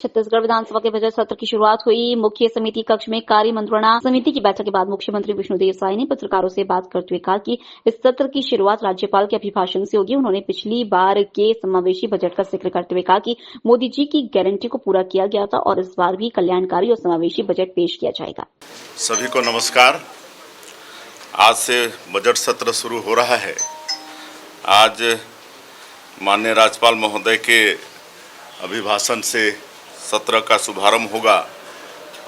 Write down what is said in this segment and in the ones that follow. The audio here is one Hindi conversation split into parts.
छत्तीसगढ़ विधानसभा के बजट सत्र की शुरुआत हुई। मुख्य समिति कक्ष में कार्य मंत्रणा समिति की बैठक के बाद मुख्यमंत्री विष्णुदेव साय ने पत्रकारों से बात करते हुए कहा कि इस सत्र की शुरुआत राज्यपाल के अभिभाषण से होगी। उन्होंने पिछली बार के समावेशी बजट का जिक्र करते हुए कहा कि मोदी जी की गारंटी को पूरा किया गया था और इस बार भी कल्याणकारी और समावेशी बजट पेश किया जाएगा। सभी को नमस्कार। आज से बजट सत्र शुरू हो रहा है। आज माननीय राज्यपाल महोदय के अभिभाषण से सत्र का शुभारंभ होगा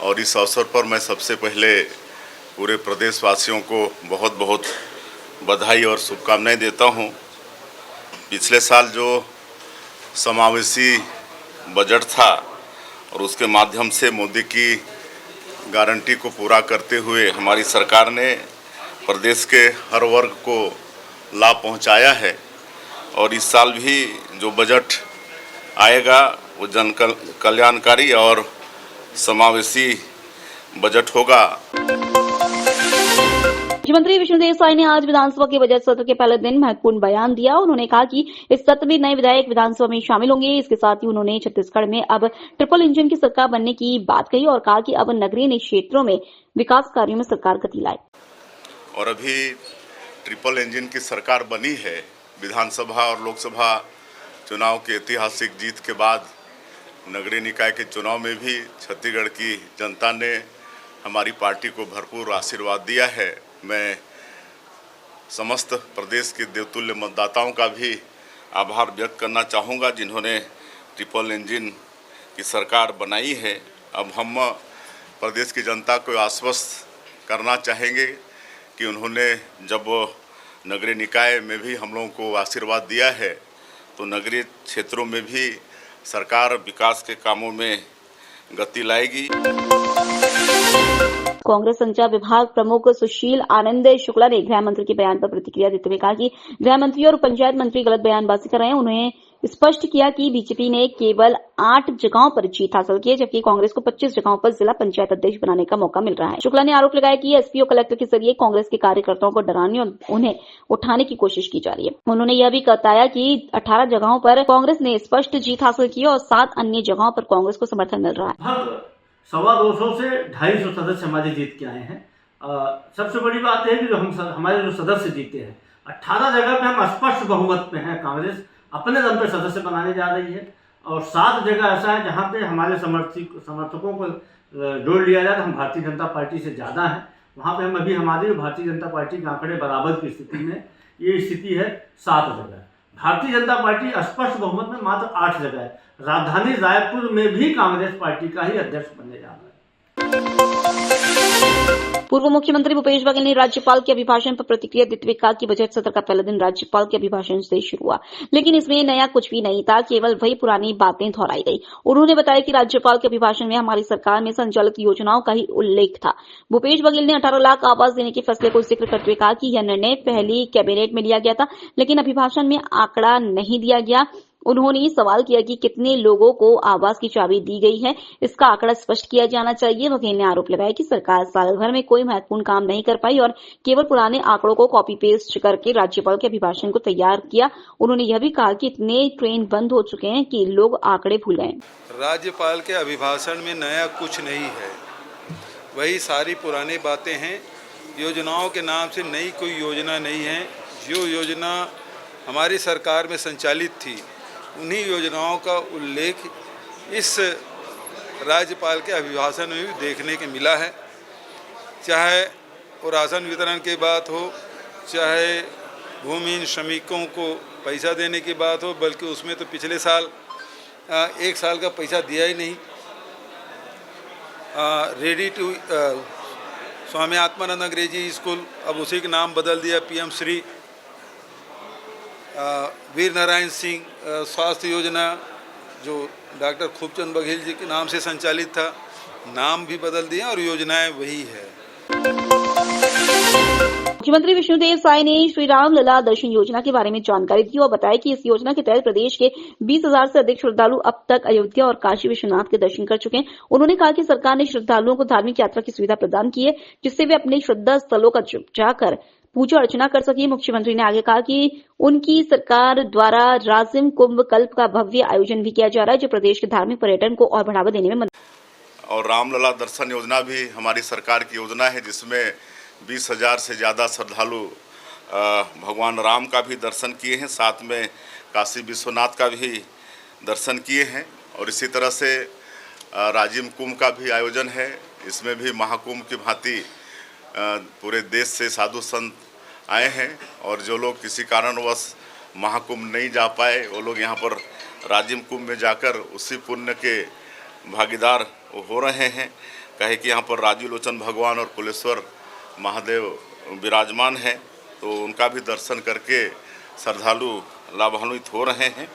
और इस अवसर पर मैं सबसे पहले पूरे प्रदेशवासियों को बहुत बहुत बधाई और शुभकामनाएं देता हूं। पिछले साल जो समावेशी बजट था और उसके माध्यम से मोदी की गारंटी को पूरा करते हुए हमारी सरकार ने प्रदेश के हर वर्ग को लाभ पहुंचाया है और इस साल भी जो बजट आएगा वो जन कल्याणकारी और समावेशी बजट होगा। मुख्यमंत्री विष्णुदेव साय ने आज विधानसभा के बजट सत्र के पहले दिन महत्वपूर्ण बयान दिया। उन्होंने कहा कि इस सत्र में नए विधायक विधानसभा में शामिल होंगे। इसके साथ ही उन्होंने छत्तीसगढ़ में अब ट्रिपल इंजन की सरकार बनने की बात कही और कहा कि अब नगरीय क्षेत्रों में विकास कार्यों में सरकार गति लाए। और अभी ट्रिपल इंजन की सरकार बनी है। विधानसभा और लोकसभा चुनाव की ऐतिहासिक जीत के बाद नगरीय निकाय के चुनाव में भी छत्तीसगढ़ की जनता ने हमारी पार्टी को भरपूर आशीर्वाद दिया है। मैं समस्त प्रदेश के देवतुल्य मतदाताओं का भी आभार व्यक्त करना चाहूँगा जिन्होंने ट्रिपल इंजन की सरकार बनाई है। अब हम प्रदेश की जनता को आश्वस्त करना चाहेंगे कि उन्होंने जब नगरीय निकाय में भी हम लोगों को आशीर्वाद दिया है तो नगरीय क्षेत्रों में भी सरकार विकास के कामों में गति लाएगी। कांग्रेस संचार विभाग प्रमुख सुशील आनंद शुक्ला ने गृह मंत्री के बयान पर प्रतिक्रिया देते हुए कहा कि गृह मंत्री और पंचायत मंत्री गलत बयानबाजी कर रहे हैं। उन्होंने स्पष्ट किया कि बीजेपी ने केवल 8 जगहों पर जीत हासिल की है जबकि कांग्रेस को 25 जगहों पर जिला पंचायत अध्यक्ष बनाने का मौका मिल रहा है। शुक्ला ने आरोप लगाया कि एसपी और कलेक्टर के जरिए कांग्रेस के कार्यकर्ताओं को डराने और उन्हें उठाने की कोशिश की जा रही है। उन्होंने यह भी बताया कि 18 जगहों पर कांग्रेस ने स्पष्ट जीत हासिल की और 7 अन्य जगहों पर कांग्रेस को समर्थन मिल रहा है। 250 से 250 सदस्य हमारे जीत के आए हैं। सबसे बड़ी बात है कि हमारे जो सदस्य जीते हैं 18 जगह पे हम स्पष्ट बहुमत में हैं। कांग्रेस अपने दम पे सदस्य बनाने जा रही है और 7 जगह ऐसा है जहां पे हमारे समर्थकों को जोड़ लिया जाए तो हम भारतीय जनता पार्टी से ज़्यादा हैं। वहां पे हम अभी हमारी भारतीय जनता पार्टी के आंकड़े बराबर की स्थिति में ये स्थिति है 7 जगह। भारतीय जनता पार्टी स्पष्ट बहुमत में मात्र 8 जगह है। राजधानी रायपुर में भी कांग्रेस पार्टी का ही अध्यक्ष बनने जा रहा है। पूर्व मुख्यमंत्री भूपेश बघेल ने राज्यपाल के अभिभाषण पर प्रतिक्रिया देते हुए कहा कि बजट सत्र का पहला दिन राज्यपाल के अभिभाषण से शुरू हुआ लेकिन इसमें नया कुछ भी नहीं था, केवल वही पुरानी बातें दोहराई गई। उन्होंने बताया कि राज्यपाल के अभिभाषण में हमारी सरकार में संचालित योजनाओं का ही उल्लेख था। भूपेश बघेल ने 18 लाख आवास देने के फैसले को जिक्र करते हुए कहा कि यह निर्णय पहली कैबिनेट में लिया गया था लेकिन अभिभाषण में आंकड़ा नहीं दिया गया। उन्होंने सवाल किया कि कितने लोगों को आवास की चाबी दी गई है, इसका आंकड़ा स्पष्ट किया जाना चाहिए। बघेल ने आरोप लगाया कि सरकार साल भर में कोई महत्वपूर्ण काम नहीं कर पाई और केवल पुराने आंकड़ों को कॉपी पेस्ट करके राज्यपाल के अभिभाषण को तैयार किया। उन्होंने यह भी कहा कि इतने ट्रेन बंद हो चुके हैं कि लोग आंकड़े भूल गए। राज्यपाल के अभिभाषण में नया कुछ नहीं है, वही सारी पुरानी बातें हैं। योजनाओं के नाम से नई कोई योजना नहीं है। जो योजना हमारी सरकार में संचालित थी उन्हीं योजनाओं का उल्लेख इस राज्यपाल के अभिभाषण में भी देखने को मिला है। चाहे वो राशन वितरण की बात हो, चाहे भूमिहीन श्रमिकों को पैसा देने की बात हो, बल्कि उसमें तो पिछले साल 1 साल का पैसा दिया ही नहीं। रेडी टू स्वामी आत्मानंद अंग्रेजी स्कूल अब उसी का नाम बदल दिया PM श्री। वीर नारायण सिंह स्वास्थ्य योजना जो डॉक्टर खूबचंद बघेल जी के नाम से संचालित था, नाम भी बदल दिया और योजनाएं वही है। मुख्यमंत्री विष्णुदेव साय ने श्री राम लला दर्शन योजना के बारे में जानकारी दी और बताया कि इस योजना के तहत प्रदेश के 20,000 से अधिक श्रद्धालु अब तक अयोध्या और काशी विश्वनाथ के दर्शन कर चुके हैं। उन्होंने कहा कि सरकार ने श्रद्धालुओं को धार्मिक यात्रा की सुविधा प्रदान की है जिससे वे अपने श्रद्धा स्थलों का जाकर पूजा अर्चना कर सके। मुख्यमंत्री ने आगे कहा कि उनकी सरकार द्वारा राजिम कुंभ कल्प का भव्य आयोजन भी किया जा रहा है, जो प्रदेश के धार्मिक पर्यटन को और बढ़ावा देने में मदद। और रामलला दर्शन योजना भी हमारी सरकार की योजना है, जिसमें 20,000 से ज़्यादा श्रद्धालु भगवान राम का भी दर्शन किए हैं, साथ में काशी विश्वनाथ का भी दर्शन किए हैं। और इसी तरह से राजिम कुंभ का भी आयोजन है। इसमें भी महाकुंभ की भांति पूरे देश से साधु संत आए हैं, और जो लोग किसी कारणवश महाकुंभ नहीं जा पाए वो लोग यहाँ पर राजिम कुंभ में जाकर उसी पुण्य के भागीदार हो रहे हैं। कहे कि यहाँ पर राजीव लोचन भगवान और कुलेश्वर महादेव विराजमान हैं, तो उनका भी दर्शन करके श्रद्धालु लाभान्वित हो रहे हैं।